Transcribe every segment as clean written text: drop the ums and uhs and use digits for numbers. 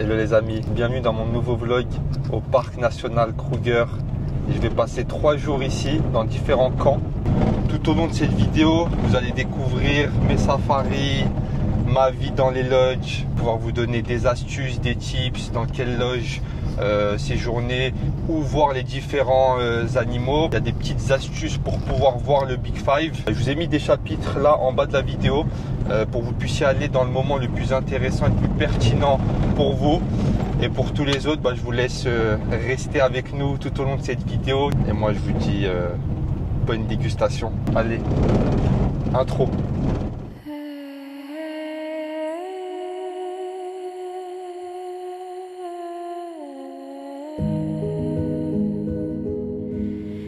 Hello les amis, bienvenue dans mon nouveau vlog au parc national Kruger. Et je vais passer 3 jours ici dans différents camps. Tout au long de cette vidéo, vous allez découvrir mes safaris, ma vie dans les lodges, pouvoir vous donner des astuces, des tips, dans quelle loge séjourner, ou voir les différents animaux. Il y a des petites astuces pour pouvoir voir le Big Five. Je vous ai mis des chapitres là en bas de la vidéo pour que vous puissiez aller dans le moment le plus intéressant et le plus pertinent pour vous. Et pour tous les autres, je vous laisse rester avec nous tout au long de cette vidéo. Et moi je vous dis bonne dégustation. Allez, intro.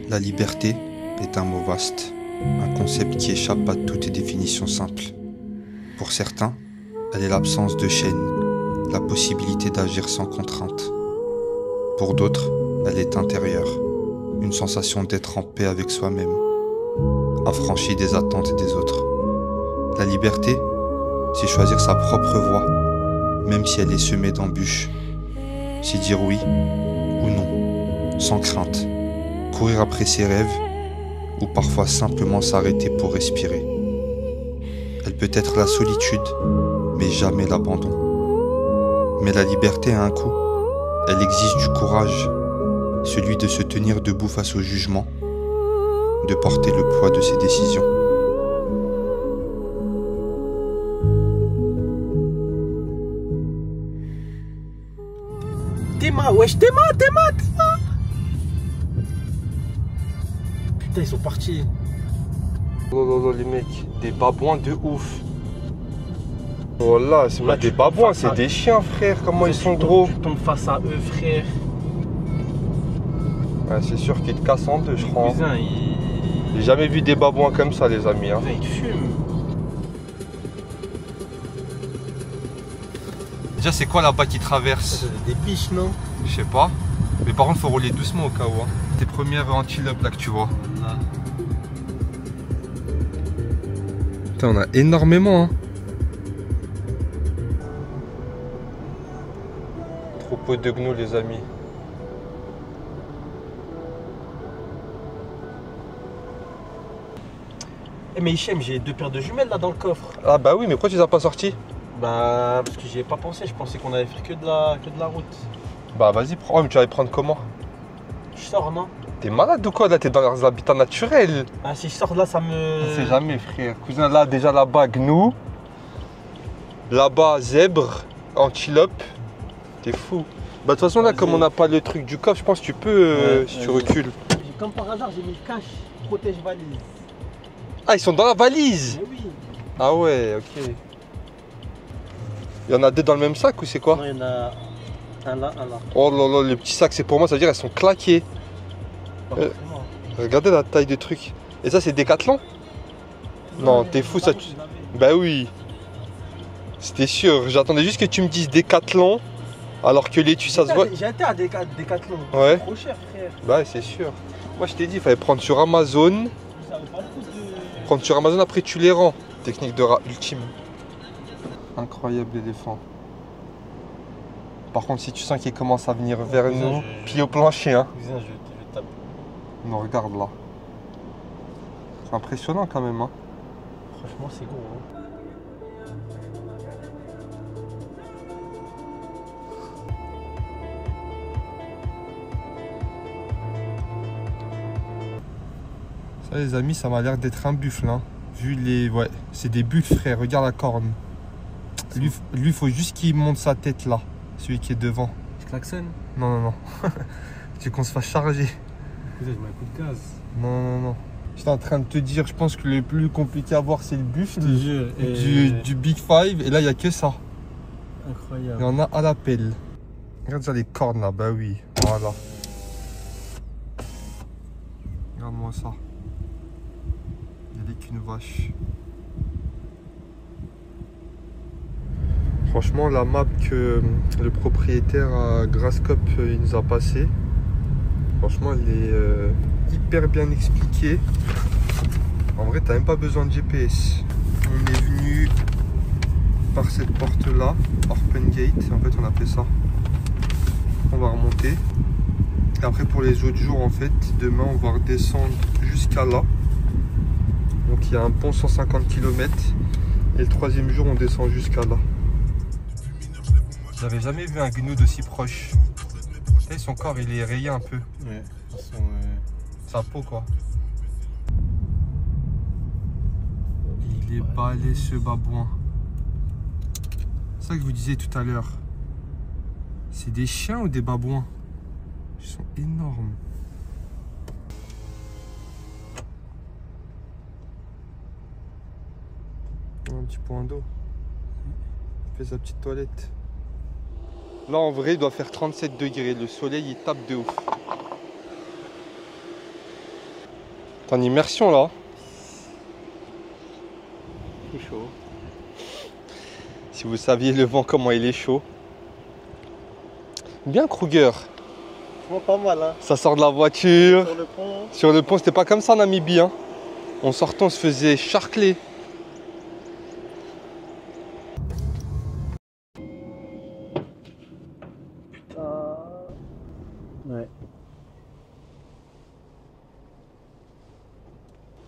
La liberté est un mot vaste, un concept qui échappe à toute définition simple. Pour certains, elle est l'absence de chaîne, la possibilité d'agir sans contrainte. Pour d'autres, elle est intérieure, une sensation d'être en paix avec soi-même, affranchie des attentes des autres. La liberté, c'est choisir sa propre voie, même si elle est semée d'embûches. C'est dire oui ou non, sans crainte. Courir après ses rêves, ou parfois simplement s'arrêter pour respirer. Elle peut être la solitude, mais jamais l'abandon. Mais la liberté a un coût. Elle exige du courage, celui de se tenir debout face au jugement, de porter le poids de ses décisions. Théma, wesh, Théma. Putain, ils sont partis. Oh les mecs, des babouins de ouf. Voilà, c'est pas des babouins, c'est des chiens frère, comment ils sont gros. Tu tombes face à eux frère. Ouais, c'est sûr qu'ils te cassent en deux je crois. Cousin, J'ai jamais vu des babouins comme ça les amis. Hein. Ils fument. Déjà c'est quoi là-bas qui traverse? Des biches non? Je sais pas. Mais par contre faut rouler doucement au cas où. Hein. Tes premières antilopes là que tu vois. Là. Putain on a énormément hein. Troupeau de gnous les amis. Eh mais Hichem, j'ai 2 paires de jumelles là dans le coffre. Ah bah oui mais pourquoi tu les as pas sortis? Bah parce que j'y ai pas pensé, je pensais qu'on allait faire que de la route. Bah vas-y prends, mais tu vas les prendre comment? Je sors non? T'es malade ou quoi là? T'es dans leurs habitats naturels. Ah si je sors là ça me... On sait jamais frère. Cousin là déjà là-bas gnous. Là-bas zèbre, antilope. T'es fou. Bah de toute façon là comme on n'a pas le truc du coffre, je pense que tu peux si tu recules. Comme par hasard j'ai mis le cache, protège valise. Ah ils sont dans la valise? Mais oui. Ah ouais ok. Il y en a 2 dans le même sac ou c'est quoi? Non il y en a un là. Oh là là, les petits sacs c'est pour moi, ça veut dire elles sont claquées. Regardez la taille de truc. Et ça c'est Décathlon? Non t'es fou ça. Bah oui. C'était sûr, j'attendais juste que tu me dises Décathlon. Alors que l'étui ça se voit. J'ai été à Décathlon. Ouais. C'est trop cher frère. Bah c'est sûr. Moi je t'ai dit il fallait prendre sur Amazon. Ça vaut pas le coup de... Prendre sur Amazon après tu les rends. Technique de rat ultime. Incroyable l'éléphant. Par contre si tu sens qu'il commence à venir vers nous, pied au plancher hein. Cousin, je tape. Non regarde là. C'est impressionnant quand même hein. Franchement c'est gros hein. Ça les amis ça m'a l'air d'être un buffle hein. Vu les... Ouais c'est des buffles frère, regarde la corne. Lui faut juste qu'il monte sa tête là. Celui qui est devant. Je klaxonne? Non. Tu veux qu'on se fasse charger? Cousin, je mets un coup de gaz. Non. J'étais en train de te dire, je pense que le plus compliqué à voir c'est le buffle du Big Five. Et là il n'y a que ça. Incroyable. Il y en a à la pelle. Regarde ça les cornes là, bah oui. Voilà. Regarde-moi ça. Il n'y a qu'une vache. Franchement la map que le propriétaire à Grasscop il nous a passée, franchement elle est hyper bien expliquée. En vrai t'as même pas besoin de GPS. On est venu par cette porte là, Open Gate, en fait on appelle ça. On va remonter. Et après pour les autres jours en fait, demain on va redescendre jusqu'à là. Donc il y a un pont 150 km. Et le troisième jour on descend jusqu'à là. J'avais jamais vu un gnou d'aussi proche. Et son corps il est rayé un peu. Ouais, Sa peau quoi. Il est balai ce babouin. C'est ça que je vous disais tout à l'heure. C'est des chiens ou des babouins? Ils sont énormes. Un petit point d'eau. Il fait sa petite toilette. Là en vrai il doit faire 37 degrés. Le soleil il tape de ouf. T'es en immersion là. C'est chaud. Si vous saviez le vent comment il est chaud. Bien Kruger. Franchement pas mal hein. Ça sort de la voiture. Sur le pont. Sur le pont, c'était pas comme ça en Namibie. Hein. En sortant, on se faisait charcler. Ouais.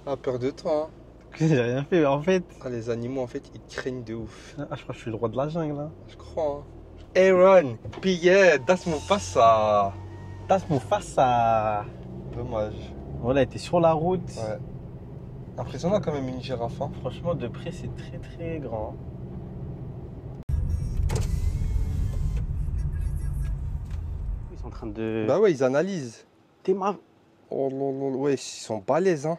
Ah, peur de toi. Hein. J'ai rien fait en fait. Ah, les animaux, en fait, ils craignent de ouf. Ah, je crois que je suis le roi de la jungle hein. Je crois. Hein. Aaron, Pierre, das Mufasa. Das Mufasa. Dommage. Voilà, t'es sur la route. Ouais. Impressionnant quand même une girafe. Hein. Franchement, de près, c'est très très grand. Ils sont en train de. Bah ouais, ils analysent. T'es ma. Oh là là, ouais, ils sont balèzes. Hein.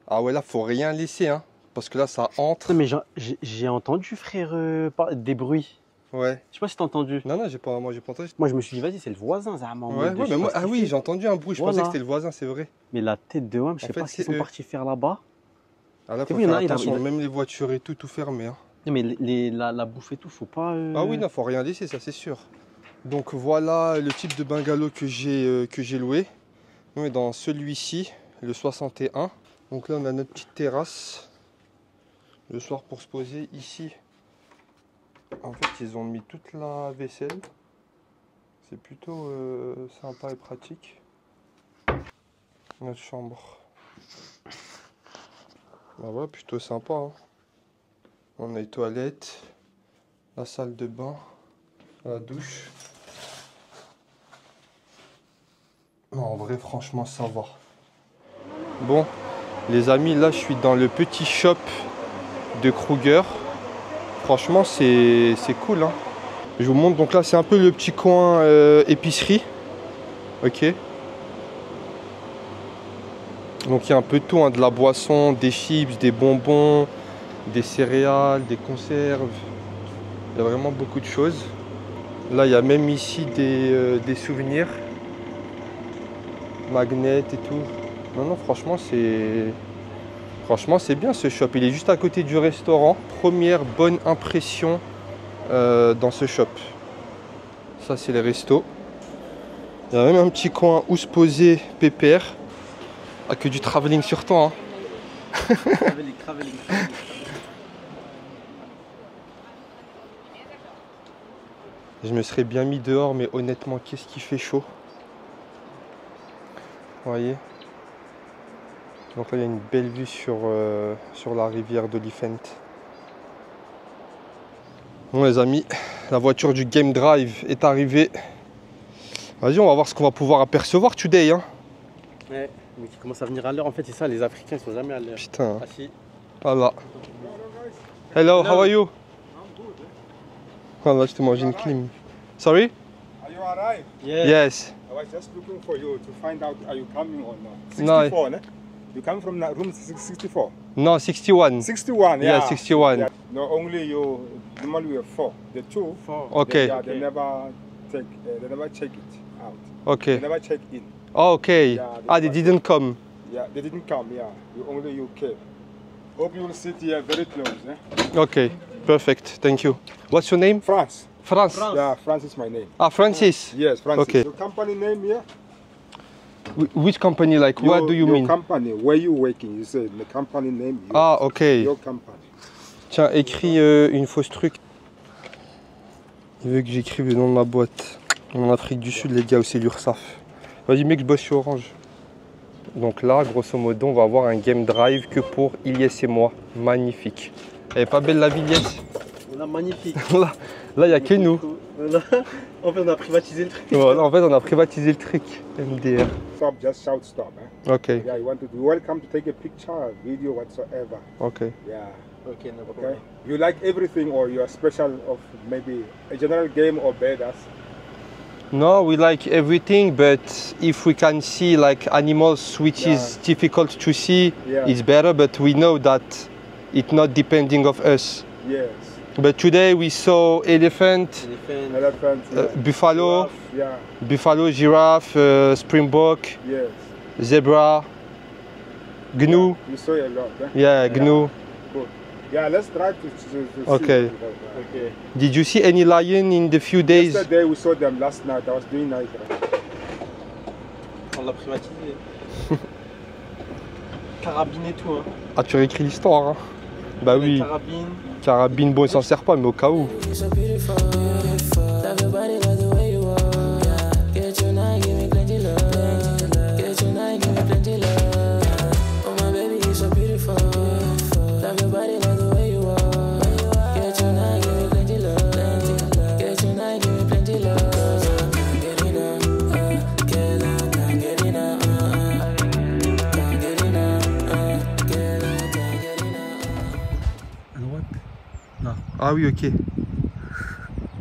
Ah ouais, là, faut rien laisser. Hein. Parce que là, ça entre. Non, mais j'ai entendu, frère, des bruits. Ouais. Je sais pas si t'as entendu. Non, non, j'ai pas entendu. Moi, je me suis dit, vas-y, c'est le voisin, ça m'a Ouais, ouais, mais moi, ah oui, j'ai entendu un bruit. Je pensais que c'était le voisin, c'est vrai. Mais la tête de homme, je sais pas ce qu'ils sont partis faire là-bas. Ah là, faut oui, faire là, attention, même les voitures et tout, tout fermé. Hein. Non, mais la bouffe et tout, faut pas. Ah oui, non, faut rien laisser, ça c'est sûr. Donc voilà le type de bungalow que j'ai loué. On est dans celui-ci, le 61. Donc là, on a notre petite terrasse. Le soir pour se poser ici. En fait, ils ont mis toute la vaisselle. C'est plutôt sympa et pratique. Notre chambre. Bah voilà, plutôt sympa. Hein. On a les toilettes, la salle de bain, la douche. Non, en vrai, franchement, ça va. Bon, les amis, là, je suis dans le petit shop de Kruger. Franchement, c'est cool. Hein. Je vous montre. Donc là, c'est un peu le petit coin épicerie. Ok. Donc il y a un peu de tout, hein, de la boisson, des chips, des bonbons, des céréales, des conserves. Il y a vraiment beaucoup de choses. Là, il y a même ici des souvenirs. Magnets et tout. Non, non, franchement, c'est bien ce shop. Il est juste à côté du restaurant. Première bonne impression dans ce shop. Ça, c'est les restos. Il y a même un petit coin où se poser pépère. Ah, que du travelling sur toi. Hein. Travelling. Je me serais bien mis dehors, mais honnêtement, qu'est-ce qui fait chaud. Vous voyez. Donc là, il y a une belle vue sur la rivière d'Oliphant. Bon les amis, la voiture du Game Drive est arrivée. Vas-y, on va voir ce qu'on va pouvoir apercevoir today. Hein. Ouais, mais qui commence à venir à l'heure. En fait, c'est ça, les Africains, ils sont jamais à l'heure. Putain. Ah si. Voilà. Hello, how are you? Voilà, je te mange une clim. Sorry? Are you alright? Yes. I was just looking for you to find out are you coming or not. No. 64, no. You come from that room 64? No, 61. 61, yeah. Yeah, 61. Yeah. No, only you, normally we have 4. The 2, Okay. they never check it out. Okay. They never check in. Oh, okay. Yeah, Ah, they didn't come. Yeah, they didn't come, yeah. Only you came. Hope you will sit here very close, eh? Okay, perfect. Thank you. What's your name? France. France. Yeah, France is my name. Ah, Francis. Yes, Francis. Okay. Your company name here? Which company? Like, what do you your mean? Company, where you working? You say the company name. Ah, okay. Your company. Tiens, écris une fausse truc. Il veut que j'écrive le nom de ma boîte. En Afrique du Sud, les gars, où c'est l'URSSAF. Vas-y, mec, je bosse chez Orange. Donc là, grosso modo, on va avoir un game drive que pour Ilyes et moi. Magnifique. Elle est pas belle la vie, Ilyes? On a magnifique. Là, il n'y a que nous. En fait, on a privatisé le truc. Voilà, en fait, on a privatisé le truc. MDR. Stop, just shout stop. Eh? Ok, Yeah, you want to do welcome to take a picture, a video, whatsoever. ok. Yeah. Ok, no Okay. problem. You like everything, or you are special of maybe a general game or bears? No, we like everything, but if we can see like animals which is difficult to see, Yeah. it's better, but we know that it's not depending of us. Yes. But today we saw elephant, Elephant. Yeah. buffalo, Giraffe, yeah. buffalo, giraffe, springbok, Yes. zebra, gnu. You saw a lot. Eh? Yeah, gnu. Cool. Yeah, let's try to Okay. see. Ok. Did you see any lion in the few days? Yesterday we saw them last night. I was doing night. On l'a privatisé. Carabine et tout, hein. Ah, tu réécris l'histoire, hein? Bah oui, Carabine. carabine, bon, il s'en sert pas, mais au cas où. Ah oui, ok.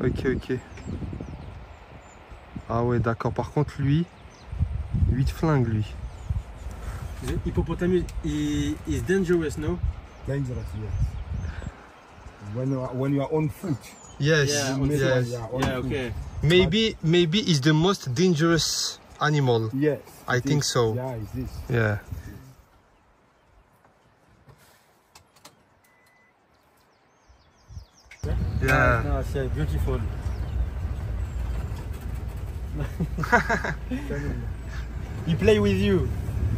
Ok. Ah ouais, d'accord. Par contre, lui, 8 flingues, lui. The hippopotamus is dangerous, no? Dangerous, yes. When you are on foot. Yes, Yeah, on yes. foot, yeah, on Yeah, foot. okay. Maybe it's the most dangerous animal. Yes. I it think is. so. Yeah, it is. Yeah. Yeah. No, it's beautiful. He play with you.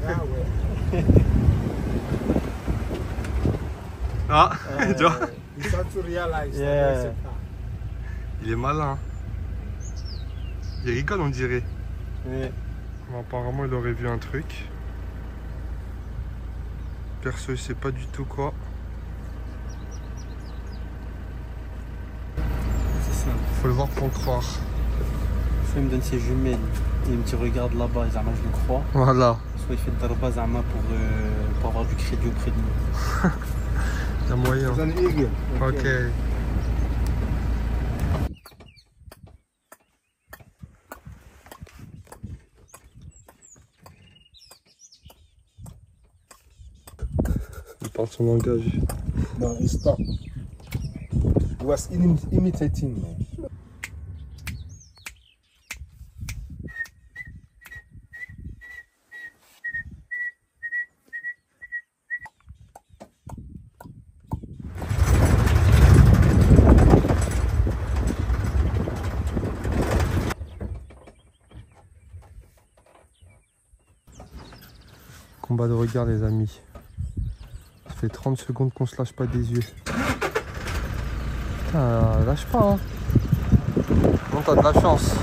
Yeah, well. Ah, tu vois, You start to realize Yeah. that there's a car. il est malin. Il rigole, on dirait. Ouais. Bon, apparemment, il aurait vu un truc. Perso, je sais pas du tout quoi. C'est simple. Faut le voir pour le croire. Soit il me donne ses jumelles, il me dit regarde là-bas, Zama, je le crois. Voilà. Soit il fait le darba Zama pour avoir du crédit auprès de nous. Il y a moyen. It's an eagle. Ok. Il parle son langage. No, he stopped. He was imitating me. Combat de regard, les amis. Ça fait 30 secondes qu'on se lâche pas des yeux. Putain, lâche pas, hein. Non, t'as de la chance.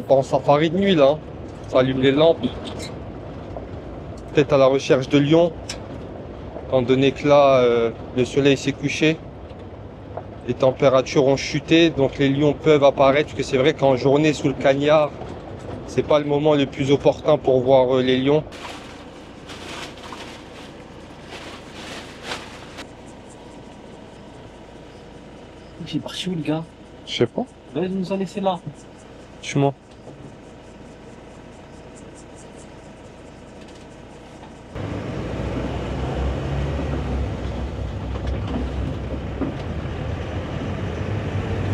En safari de nuit là, hein. Ça allume les lampes. Peut-être à la recherche de lions. Étant donné que là, le soleil s'est couché. Les températures ont chuté, donc les lions peuvent apparaître. Parce que c'est vrai qu'en journée sous le cagnard, c'est pas le moment le plus opportun pour voir les lions. Il est parti où le gars? Je sais pas. Là, il nous a laissé là. Tue-moi.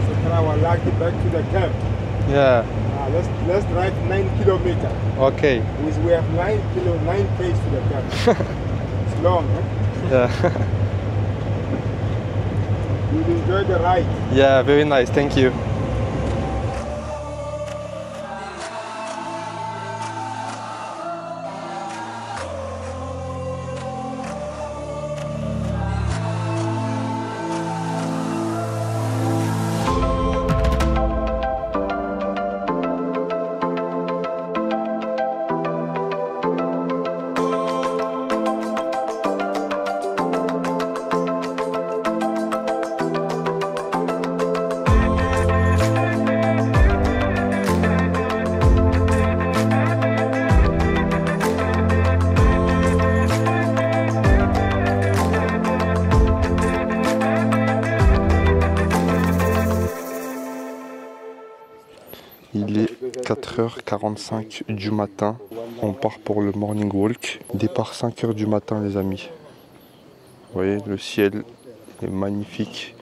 So can I like it back to the camp? Yeah. let's drive 9 kilometers. Okay. We have 9 pace to the camp. It's long, huh? Yeah. You'll enjoy the ride. Yeah, very nice. Thank you. Il est 4h45 du matin, on part pour le morning walk. Départ 5h du matin les amis. Vous voyez, le ciel est magnifique.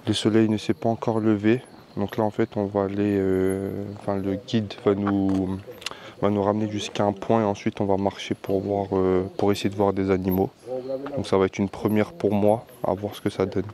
Le soleil ne s'est pas encore levé. Donc là en fait on va aller, le guide va nous ramener jusqu'à un point et ensuite on va marcher pour essayer de voir des animaux. Donc ça va être une première pour moi, à voir ce que ça donne.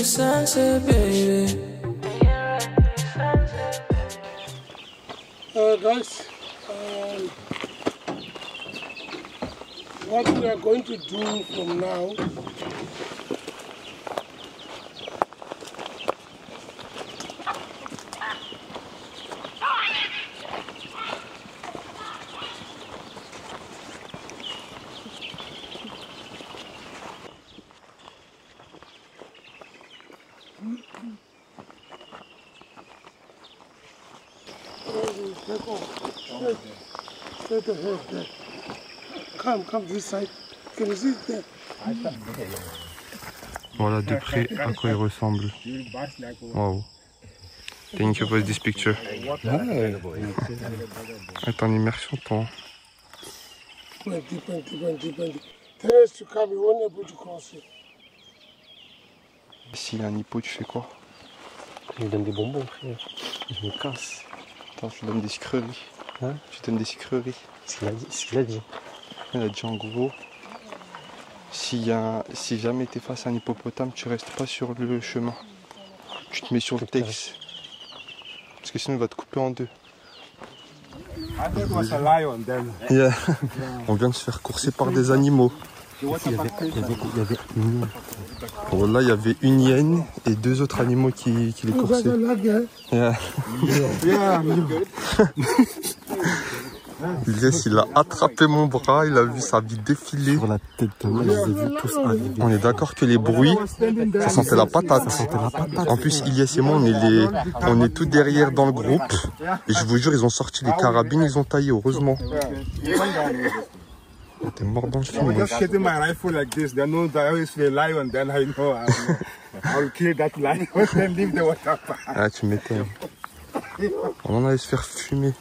Sunset, baby. Guys, what we are going to do from now, straight ahead there. Come this side. Can you see it there? Voilà de près à quoi il ressemble. Wow. Thank you for this picture. Est en immersion toi. Deep. Tell us to come, we won't able to cross it. S'il y a un hippo, tu fais quoi? Je lui donne des bonbons, frère. Je me casse. Attends, je lui donne des sucreries. Hein? Je lui donne des sucreries. C'est ce qu'il a dit. Il a dit en gros, si jamais tu es face à un hippopotame, tu restes pas sur le chemin. Tu te mets sur le texte. Parce que sinon il va te couper en deux. Yeah. On vient de se faire courser par des animaux. Il y avait une hyène. Bon, là il y avait une hyène et deux autres animaux qui les coursaient. Yeah. Il a attrapé mon bras, il a vu sa vie défiler. Sur la tête de moi, je les ai vus tous arriver. On est d'accord que les bruits, ça sentait la patate. En plus, Ilyes et moi, on est tout derrière dans le groupe. Et je vous jure, ils ont sorti les carabines, ils ont taillé, heureusement. T'es mort dans le film. Ah, tu m'étonnes. On en allait se faire fumer.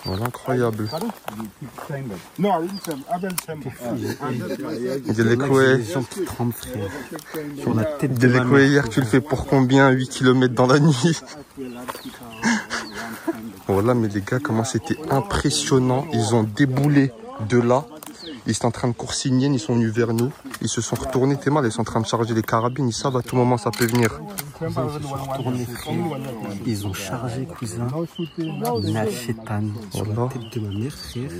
Voilà, incroyable. Il y a les couets. Hier, tu le fais pour combien? 8 km dans la nuit. Voilà, mais les gars, comment c'était impressionnant. Ils ont déboulé de là. Ils étaient en train de coursigner, ils sont venus vers nous. Ils se sont retournés, t'es mal, ils sont en train de charger les carabines. Ils savent à tout moment ça peut venir. Ils ont chargé, cousin, la chétane sur la tête de ma mère, frère.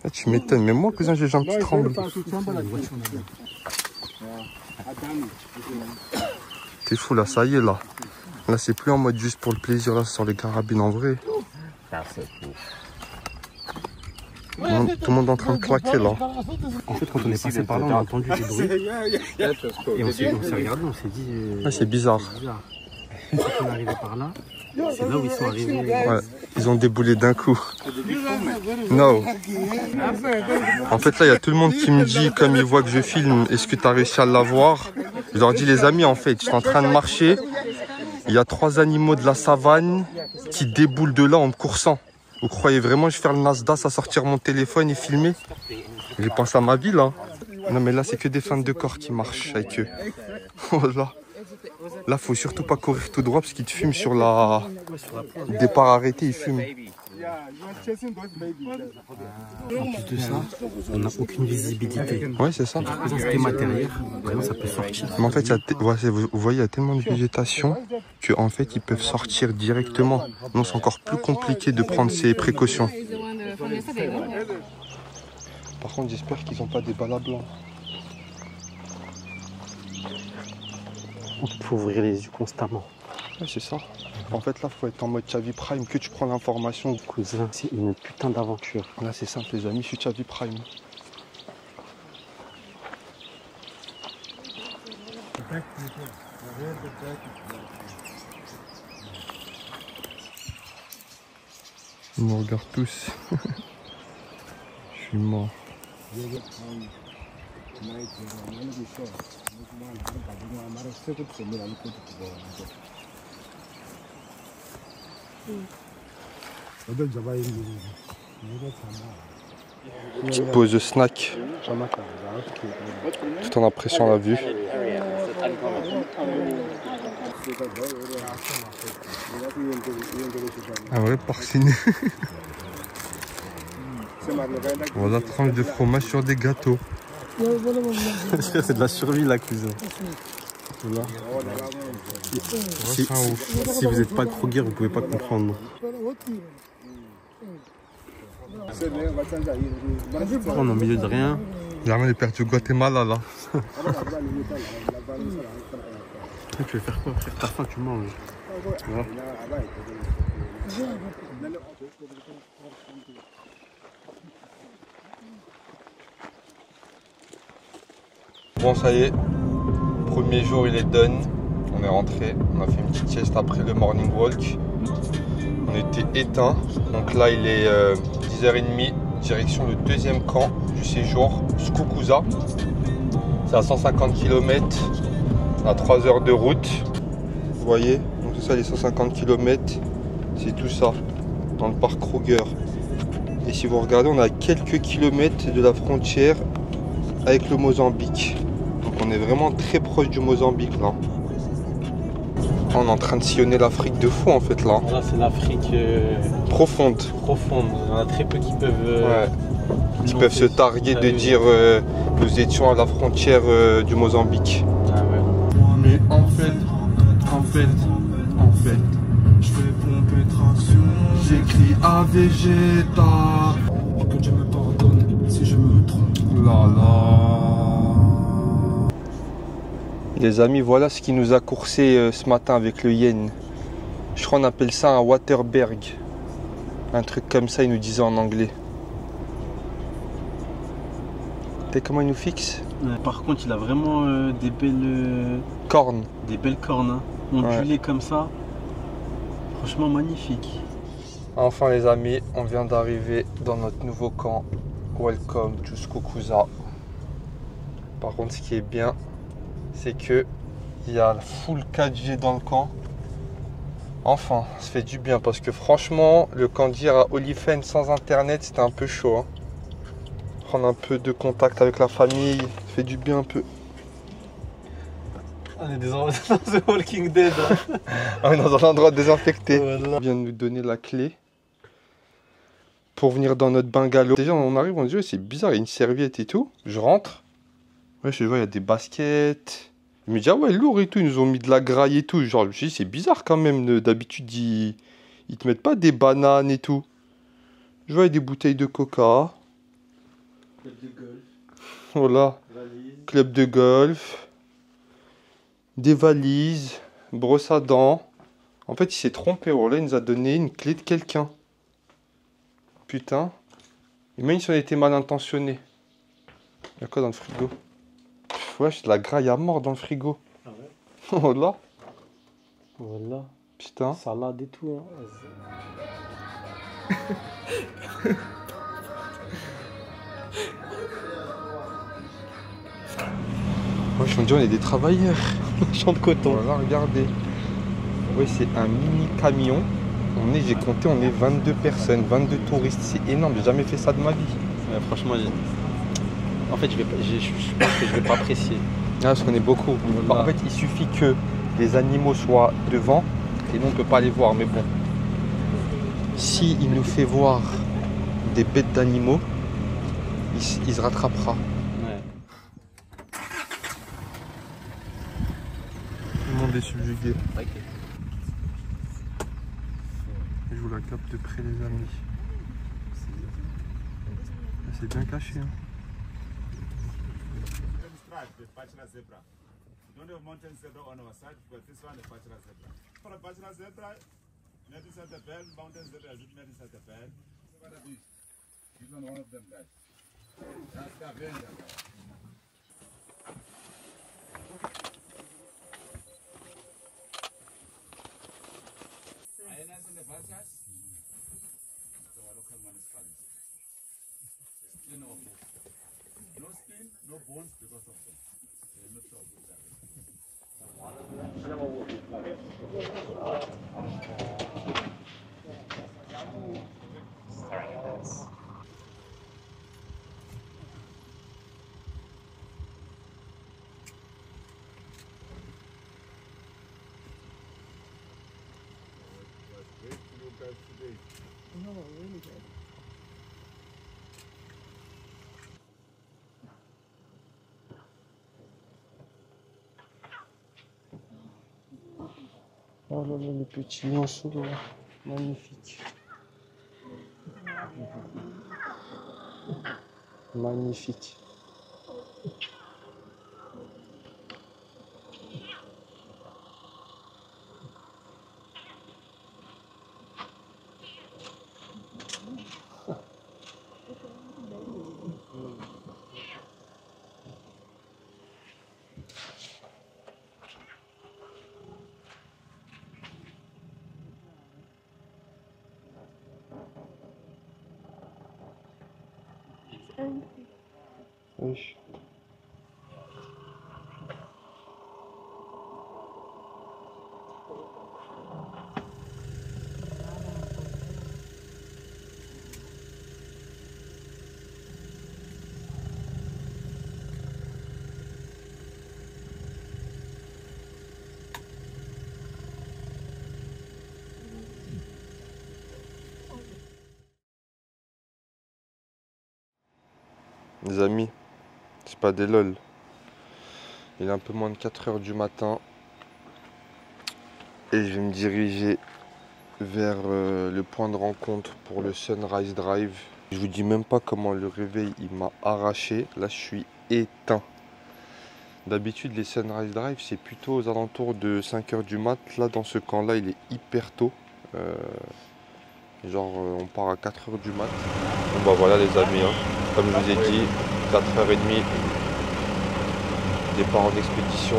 Ah, tu m'étonnes, mais moi, cousin, j'ai les jambes qui tremblent. T'es fou, là, ça y est, là. Là, c'est plus en mode juste pour le plaisir, là, c'est sur les carabines en vrai. Tout le monde est en train de claquer là. En fait, quand on est passé par là, on a entendu des bruits. Et on s'est regardé, on s'est dit. Ah, c'est bizarre. Quand on est arrivé par là, C'est là où ils sont arrivés. Ouais, ils ont déboulé d'un coup. No. En fait, là, il y a tout le monde qui me dit, comme ils voient que je filme, est-ce que tu as réussi à l'avoir? Je leur dis, les amis, en fait, je suis en train de marcher. Il y a 3 animaux de la savane qui déboulent de là en me coursant. Vous croyez vraiment que je vais faire le Nasdaq à sortir mon téléphone et filmer? J'ai pensé à ma vie, là. Non, mais là, c'est que des fans de corps qui marchent avec eux. Voilà. Là, faut surtout pas courir tout droit parce qu'ils te fument sur la... Départ arrêté, ils fument. En plus de ça, on n'a aucune visibilité. Ouais, c'est ça. Par exemple, matériel, vraiment, ça peut sortir. Mais en fait, vous voyez, il y a tellement de végétation qu'en fait, ils peuvent sortir directement. Non, c'est encore plus compliqué de prendre ces précautions. Par contre, j'espère qu'ils n'ont pas des balles à blanc. Il faut ouvrir les yeux constamment. Ouais, c'est ça. En fait, là, faut être en mode Chavi Prime, que tu prends l'information. Cousin, c'est une putain d'aventure. Là, c'est simple, les amis, je suis Chavi Prime. Ils me regardent tous. Je suis mort. Petite pause de snack. Tout en appréciant la vue. Un vrai porciné. Voilà, tranche de fromage sur des gâteaux. C'est de la survie là, cousin. Voilà. Si vous n'êtes pas Kruger, vous pouvez pas comprendre. On est au milieu de rien. Là, on est perdu au Guatemala là. Tu veux faire quoi, frère? T'as faim, tu manges. Tu vois. Bon, ça y est, premier jour il est done. On est rentré, on a fait une petite sieste après le morning walk. On était éteints. Donc là, il est 10h30, direction le deuxième camp du séjour, Skukuza. C'est à 150 km, à 3 heures de route. Vous voyez, donc c'est ça les 150 km, c'est tout ça, dans le parc Kruger. Et si vous regardez, on est à quelques kilomètres de la frontière avec le Mozambique. Donc on est vraiment très proche du Mozambique là. On est en train de sillonner l'Afrique de fou en fait là. Là c'est l'Afrique profonde. Profonde. Il y en a très peu qui peuvent, qui peuvent se targuer de dire nous étions à la frontière du Mozambique. Ah ouais. Mais en fait, je fais pomper traction, j'écris à Vegeta. Que Dieu me pardonne si je me trompe. Les amis, voilà ce qui nous a coursé ce matin avec le yen. Je crois qu'on appelle ça un Waterberg. Un truc comme ça, il nous disait en anglais. T'es comment il nous fixe? Par contre, il a vraiment des belles cornes. Des belles cornes, hein. Ondulées comme ça. Franchement magnifique. Enfin les amis, on vient d'arriver dans notre nouveau camp. Welcome to Skukuza. Par contre, ce qui est bien, c'est que il y a le full 4G dans le camp. Enfin, ça fait du bien parce que franchement, le camp d'hier à Oliphant sans internet, c'était un peu chaud. Hein. Prendre un peu de contact avec la famille, ça fait du bien un peu. On est dans The Walking Dead. Hein. On est dans un endroit désinfecté. Voilà. On vient de nous donner la clé pour venir dans notre bungalow. Déjà, on arrive, on dit oh, c'est bizarre, il y a une serviette et tout. Je rentre. Ouais, je vois, il y a des baskets. Je me dis, ah ouais, lourd et tout, ils nous ont mis de la graille et tout. Genre, je me suis dit, c'est bizarre quand même. D'habitude, ils te mettent pas des bananes et tout. Je vois, il y a des bouteilles de coca. Club de golf. Voilà. Valise. Club de golf. Des valises. Brosse à dents. En fait, il s'est trompé. Oh, là, il nous a donné une clé de quelqu'un. Putain. Et même si on était mal intentionné. Il y a quoi dans le frigo? Ouais, j'ai de la graille à mort dans le frigo. Ah ouais. Oh là. Voilà. Putain. Salade et tout. Hein. Moi, je me dis, on est des travailleurs. Champ de coton. Voilà, regardez. Oui, c'est un mini camion. J'ai compté, on est 22 personnes, 22 touristes. C'est énorme, j'ai jamais fait ça de ma vie. Ouais, franchement, en fait, je pense que je vais pas apprécier. Ah, parce qu'on est beaucoup. Voilà. En fait, il suffit que les animaux soient devant et nous, on peut pas les voir. Mais bon, si il nous fait voir des bêtes d'animaux, il se rattrapera. Ouais. Tout le monde est subjugué. Je vous la capte de près, les amis. C'est bien caché. Hein. Oh là là, les petits lionceaux là, magnifique. Magnifique. Oui. Les amis, c'est pas des lol. Il est un peu moins de 4 h du matin et je vais me diriger vers le point de rencontre pour le Sunrise Drive. Je vous dis même pas comment le réveil il m'a arraché. Là je suis éteint. D'habitude les Sunrise Drive c'est plutôt aux alentours de 5 h du mat. Là dans ce camp là il est hyper tôt. On part à 4 h du mat. Bon bah voilà les amis, hein. Comme je vous ai dit, 4 h 30, départ en expédition.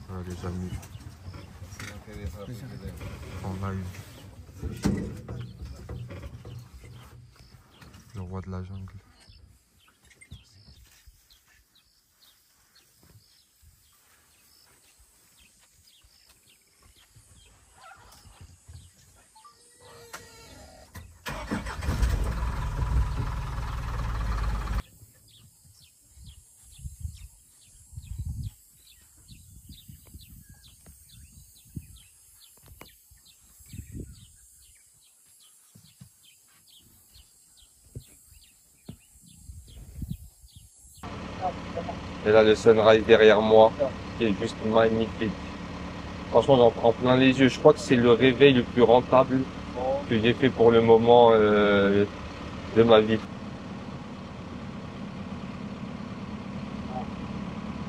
Voilà les amis, en live, le roi de la jungle. Et là le sunrise derrière moi qui est juste magnifique. Franchement en plein les yeux, je crois que c'est le réveil le plus rentable que j'ai fait pour le moment de ma vie.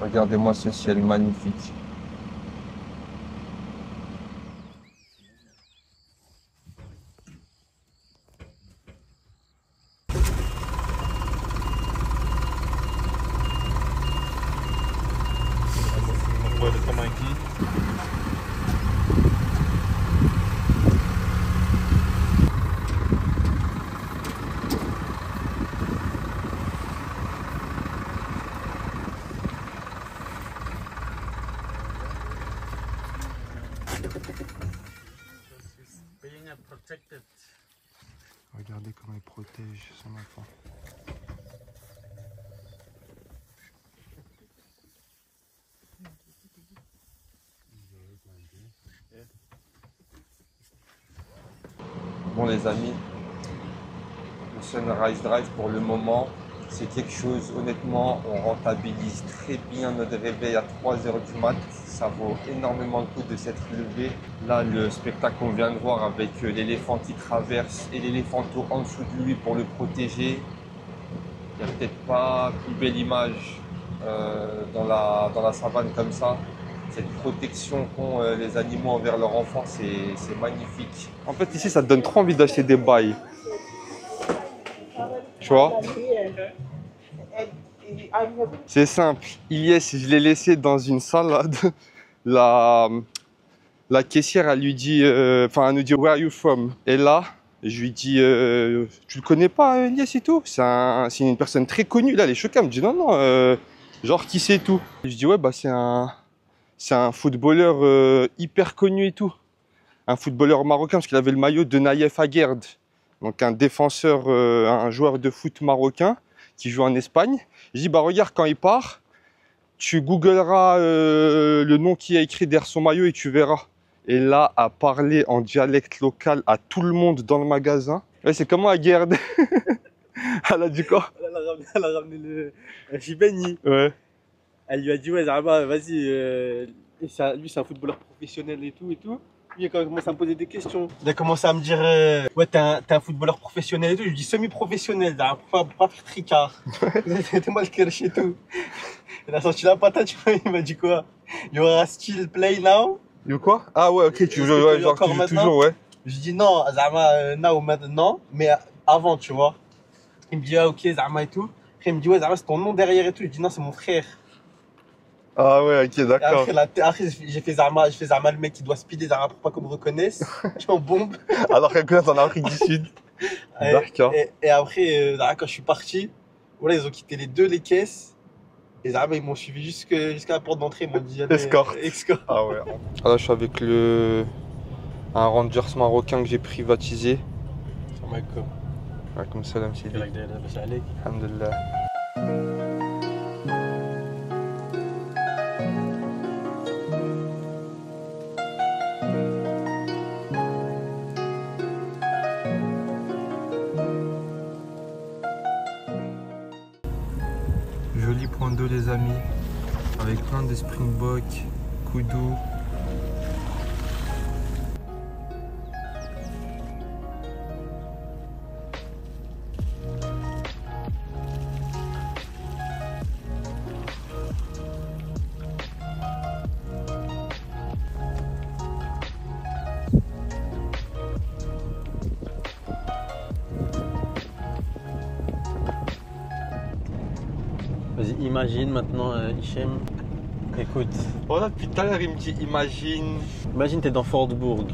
Regardez-moi ce ciel magnifique. Regardez comment il protège son enfant. Bon les amis, le Sunrise Drive pour le moment, c'est quelque chose, honnêtement, on rentabilise très bien notre réveil à 3 h du mat. Ça vaut énormément le coup de s'être levé. Là, le spectacle qu'on vient de voir avec l'éléphant qui traverse et l'éléphanteau en dessous de lui pour le protéger. Il n'y a peut-être pas plus belle image dans la savane comme ça. Cette protection qu'ont les animaux envers leurs enfants, c'est magnifique. En fait, ici, ça te donne trop envie d'acheter des bails. Tu vois? C'est simple. Ilyes, je l'ai laissé dans une salade. La caissière, elle lui dit, elle nous dit, where are you from? Et là, je lui dis, tu le connais pas, Ilyes et tout? C'est une personne très connue. Là, elle est choquée. Elle me dit, non, genre, qui c'est tout? Et je dis, ouais, bah, c'est un footballeur hyper connu et tout. Un footballeur marocain, parce qu'il avait le maillot de Naïef Aguerd. Donc, un défenseur, un joueur de foot marocain qui joue en Espagne. Je dis, bah, regarde, quand il part, tu googleras le nom qui est écrit derrière son maillot et tu verras. Et là, à parler en dialecte local à tout le monde dans le magasin. Ouais, c'est comment Aguerd? Elle a dit quoi? Elle a ramené le Chibeni. Ouais. Elle lui a dit, ouais, Zarma, vas-y. Lui, c'est un footballeur professionnel et tout. Lui, il a commencé à me poser des questions. Il a commencé à me dire, ouais, t'es un footballeur professionnel et tout. Je lui dis semi-professionnel, pour pas faire tricard. C'était mal caché et tout. Il a sorti la patate, tu vois, il m'a dit quoi? You are still play now? You quoi? Ah ouais, ok, tu joues, ouais, genre, tu joues toujours, ouais. Je dis non, Zarma, now, maintenant, mais avant, tu vois. Il me dit, ah, ok, Zarma et tout. Après, il me dit, ouais, Zarma, c'est ton nom derrière et tout. Je dis, non, c'est mon frère. Ah ouais, ok, d'accord. Après, j'ai fait Zarma le mec qui doit speeder Zarma pour pas qu'on me reconnaisse. Je suis en bombe. Alors qu'elle connaît en Afrique du Sud. D'accord. Et après, quand je suis parti, voilà, ils ont quitté les caisses. Et Zarma, ils m'ont suivi jusqu'à la porte d'entrée. Ils m'ont dit, escorte. Ah ouais. Là, je suis avec un Rangers marocain que j'ai privatisé. Comme salam, c'est lui. Alhamdulillah. Joli point d'eau les amis, avec plein de springboks, koudou. Vas-y, imagine maintenant, Hichem. Écoute. Voilà, depuis tout à l'heure, il me dit imagine. Imagine, t'es dans Fortbourg.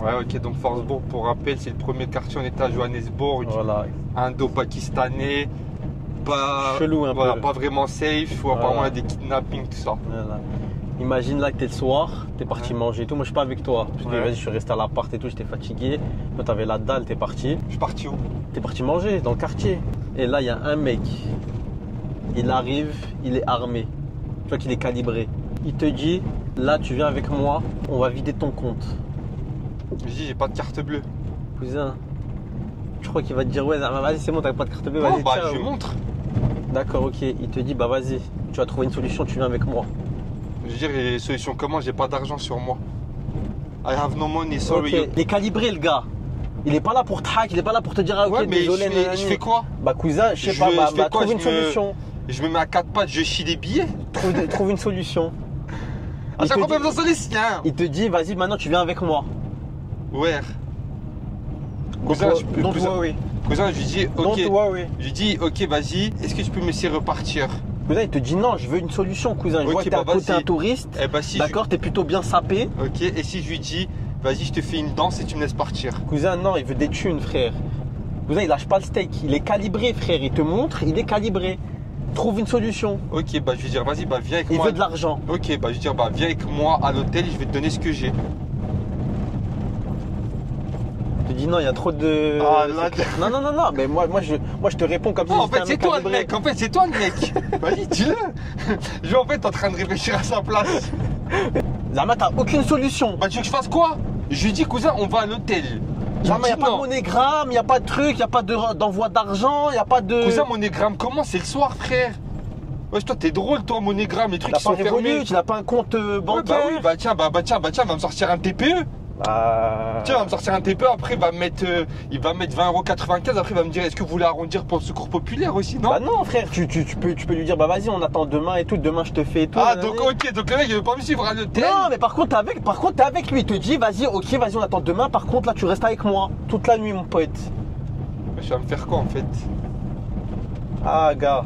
Ouais, ok, donc Fortbourg, pour rappel, c'est le premier quartier, on était à Johannesburg. Voilà. Indo-pakistanais. Pas, chelou un voilà, peu. Pas vraiment safe, où apparemment il y a des kidnappings, tout ça. Voilà. Imagine là que t'es le soir, t'es parti manger et tout. Moi, je suis pas avec toi. Parce que vas-y, je suis resté à l'appart et tout, j'étais fatigué. Toi, t'avais la dalle, t'es parti. Je suis parti où? T'es parti manger dans le quartier. Et là, il y a un mec. Il arrive, il est armé. Tu vois qu'il est calibré. Il te dit, là, tu viens avec moi, on va vider ton compte. Je dis, j'ai pas de carte bleue. Cousin, je crois qu'il va te dire, ouais, vas-y, c'est bon, t'as pas de carte bleue, Non, vas-y, bah, ciao. je lui montre. D'accord, ok. Il te dit, bah, vas-y, tu vas trouver une solution, tu viens avec moi. Je veux dire, les solutions comment? J'ai pas d'argent sur moi. I have no money, sorry. Ok, il est calibré, le gars. Il est pas là pour te hack, il est pas là pour te dire, ah, ok, Ouais, mais désolé, je fais quoi? Bah, cousin, je sais pas, bah, trouve une solution. Je me mets à 4 pattes, je chie des billets. Trouve une solution. À chaque fois, même dans les siens. Il te dit, vas-y, maintenant tu viens avec moi. Ouais. Cousin, cousin, je lui dis, ok. Je lui dis, ok, vas-y, est-ce que tu peux me laisser repartir? Cousin, il te dit, non, je veux une solution, cousin. Je vois que t'es à côté un touriste. Eh bah, si d'accord, t'es plutôt bien sapé. Ok, et si je lui dis, vas-y, je te fais une danse et tu me laisses partir? Cousin, non, il veut des thunes, frère. Cousin, il lâche pas le steak. Il est calibré, frère. Il te montre, il est calibré. Trouve une solution. Ok, bah je vais dire, vas-y, bah viens avec moi. Il veut de l'argent. Ok, bah je vais dire, bah viens avec moi à l'hôtel, je vais te donner ce que j'ai. te dis non, il y a trop de. Ah, là, Non, mais moi je te réponds comme si en j'étais fait, un c'est mec toi le calibré. mec. En fait, c'est toi le mec. Vas-y, dis-le. Je en fait, t'es en train de réfléchir à sa place. Zama, t'as aucune solution. Bah, tu veux que je fasse quoi? Je lui dis, cousin, on va à l'hôtel. Zama, y a dis pas de non. monégramme, y a pas de truc, y a pas d'envoi d'argent, y a pas de. Cousin, monégramme, comment? C'est le soir, frère. Ouais, toi, t'es drôle, toi, monégramme, les tu trucs n'as qui pas sont fermés. révolu, tu n'as pas un compte Ouais, bancaire. bah oui, bah tiens, va me sortir un TPE. Tiens, va me sortir un TPE, après il va mettre 20,95 €, après il va me dire est-ce que vous voulez arrondir pour le secours populaire aussi, non? Bah non frère, tu peux lui dire bah vas-y on attend demain et tout, demain je te fais et tout. Ah donc ok, donc le mec il veut pas me suivre à l'hôtel. Non mais par contre t'es avec lui, il te dit vas-y ok vas-y on attend demain, par contre là tu restes avec moi toute la nuit mon pote. Je vais me faire quoi en fait? Ah gars,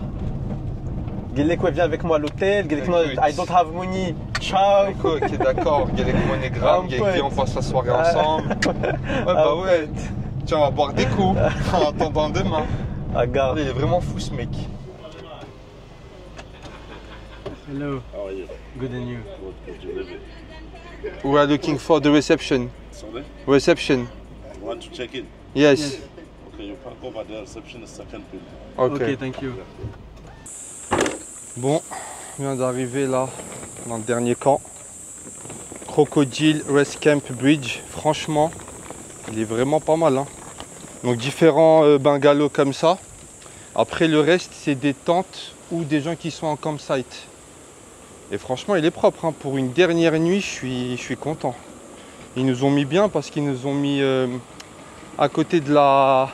Geleko viens avec moi à l'hôtel, Geleko I don't have money, ciao. Ok d'accord, Galek monégramme, Galek on passe la soirée ensemble. Ouais bah ouais, tiens on va boire des coups en attendant demain. Ah gars. Il est vraiment fou ce mec. Hello. How are you? Good and you? What do you live in? We are looking for the reception. Sorry? Reception. You want to check in? Yes. Okay, you can go by the reception, the second building. Ok. Thank you. Bon, on vient d'arriver là, dans le dernier camp. Crocodile Rest Camp Bridge. Franchement, il est vraiment pas mal. Hein. Donc différents bungalows comme ça. Après le reste, c'est des tentes ou des gens qui sont en campsite. Et franchement, il est propre. Hein. Pour une dernière nuit, je suis content. Ils nous ont mis bien parce qu'ils nous ont mis à côté de la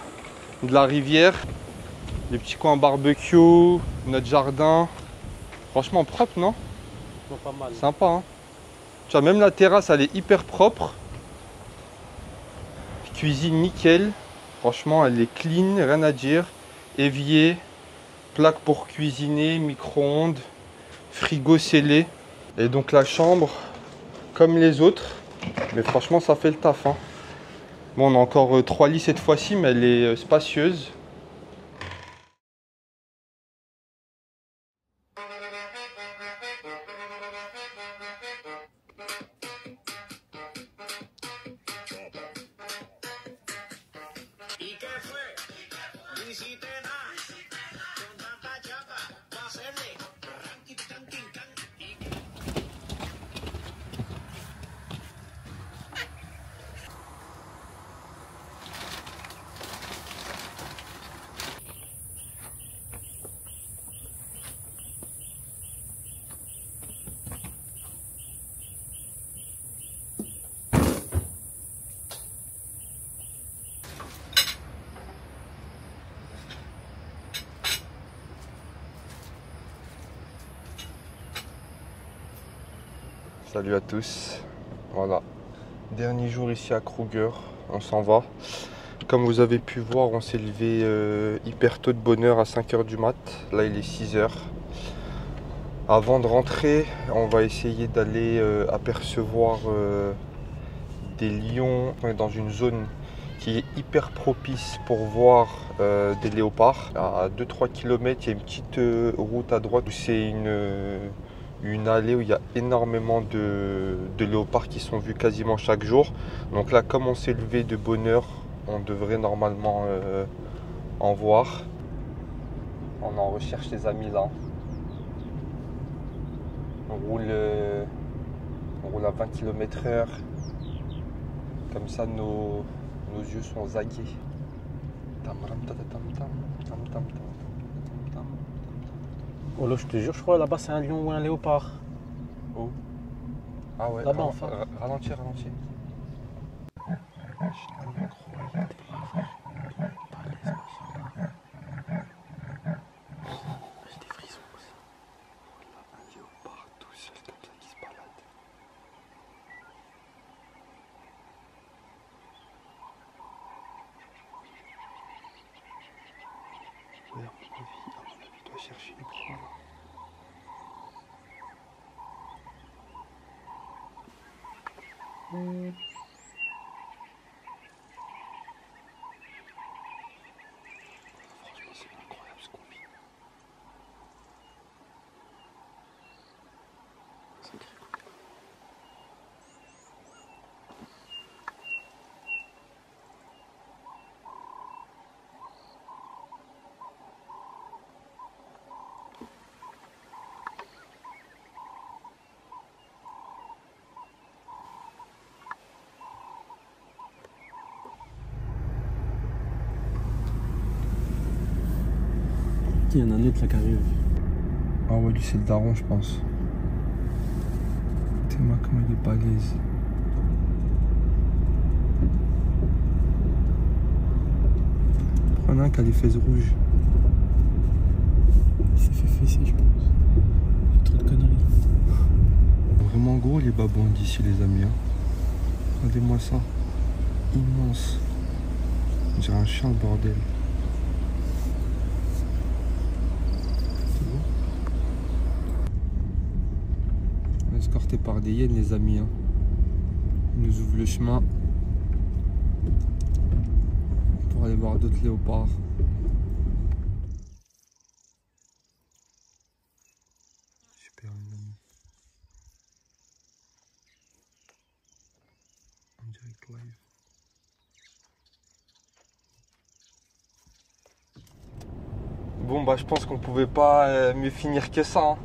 rivière. Les petits coins barbecue, notre jardin. Franchement propre, non? Pas mal. Sympa, hein? Tu vois, même la terrasse, elle est hyper propre. Cuisine nickel. Franchement, elle est clean, rien à dire. Évier, plaque pour cuisiner, micro-ondes, frigo scellé. Et donc la chambre, comme les autres. Mais franchement, ça fait le taf, hein. Bon, on a encore 3 lits cette fois-ci, mais elle est spacieuse. Salut à tous, voilà, dernier jour ici à Kruger, on s'en va. Comme vous avez pu voir, on s'est levé hyper tôt de bonne heure à 5 h du mat, là il est 6 h. Avant de rentrer, on va essayer d'aller apercevoir des lions. On est dans une zone qui est hyper propice pour voir des léopards. À 2-3 km, il y a une petite route à droite où c'est une allée où il y a énormément de léopards qui sont vus quasiment chaque jour. Donc là, comme on s'est levé de bonne heure, on devrait normalement en voir. On en recherche les amis là. On roule à 20 km/h. Comme ça, nos yeux sont zagués. Oh là je te jure, je crois là-bas c'est un lion ou un léopard. Oh. Ah ouais, là-bas enfin. Ralentis. J'ai des frissons aussi. Un léopard tout seul comme ça qui se balade. Ouais, à mon avis, il doit chercher une proie. Franchement, c'est incroyable ce qu'on vit. C'est très cool. Il y en a un autre là qui arrive. Ah ouais, lui c'est le daron, je pense. T'es-moi comment il est balèze. Prends un qui a les fesses rouges. Il s'est fait fesser, je pense. Il fait trop de conneries. Vraiment gros les babons d'ici, les amis. Hein. Regardez-moi ça. Immense. On dirait un chien, le bordel. On est escorté par des hyènes, les amis. Hein. Ils nous ouvrent le chemin pour aller voir d'autres léopards. Super, les amis. En direct live. Bon bah je pense qu'on pouvait pas mieux finir que ça. Hein.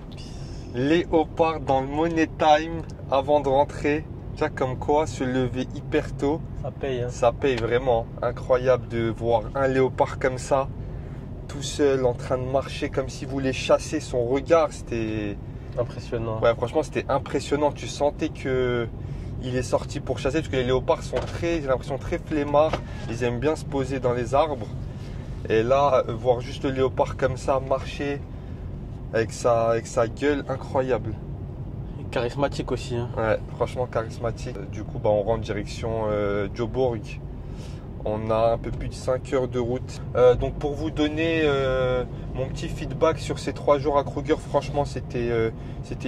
Léopard dans le Money Time avant de rentrer. Tiens, comme quoi se lever hyper tôt. Ça paye, hein. Ça paye vraiment. Incroyable de voir un léopard comme ça, tout seul en train de marcher comme s'il voulait chasser. Son regard, c'était Impressionnant. ouais, franchement c'était impressionnant. Tu sentais que il est sorti pour chasser parce que les léopards sont très, j'ai l'impression, très flemmards. Ils aiment bien se poser dans les arbres. Et là, voir juste le léopard comme ça marcher avec sa gueule, incroyable. Et charismatique aussi, hein. Ouais, franchement charismatique. Du coup, bah, on rentre direction Joburg. On a un peu plus de 5 heures de route. Donc pour vous donner mon petit feedback sur ces 3 jours à Kruger, franchement c'était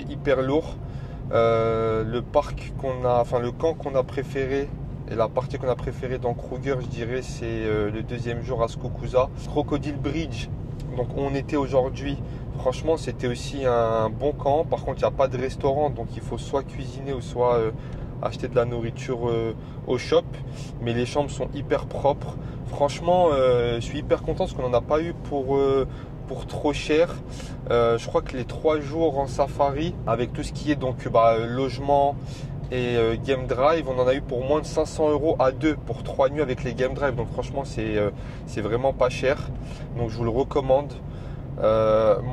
hyper lourd. Le parc qu'on a, enfin le camp qu'on a préféré et la partie qu'on a préférée dans Kruger, je dirais, c'est le deuxième jour à Skokuza. Crocodile Bridge, donc on était aujourd'hui. Franchement, c'était aussi un bon camp. Par contre, il n'y a pas de restaurant, donc il faut soit cuisiner ou soit acheter de la nourriture au shop. Mais les chambres sont hyper propres. Franchement, je suis hyper content parce qu'on n'en a pas eu pour trop cher. Je crois que les 3 jours en safari, avec tout ce qui est donc logement et game drive, on en a eu pour moins de 500 € à 2 pour 3 nuits avec les game drive. Donc franchement, c'est vraiment pas cher. Donc je vous le recommande.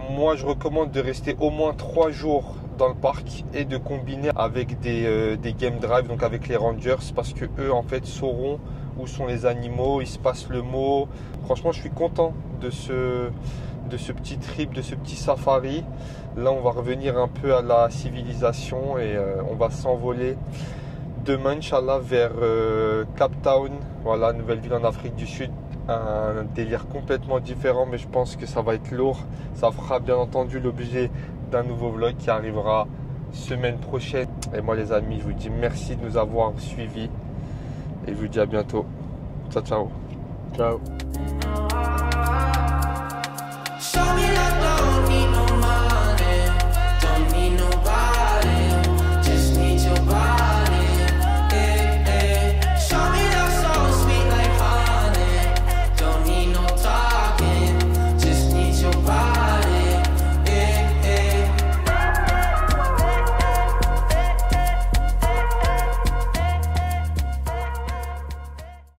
Moi, je recommande de rester au moins 3 jours dans le parc et de combiner avec des game drive, donc avec les rangers, parce que eux en fait sauront où sont les animaux, ils se passent le mot. Franchement, je suis content de ce petit trip, de ce petit safari. Là, on va revenir un peu à la civilisation et on va s'envoler demain, Inch'Allah, vers Cape Town, voilà, nouvelle ville en Afrique du Sud. Un délire complètement différent, mais je pense que ça va être lourd. Ça fera bien entendu l'objet d'un nouveau vlog qui arrivera semaine prochaine. Et moi, les amis, je vous dis merci de nous avoir suivis et je vous dis à bientôt. Ciao, ciao. Ciao.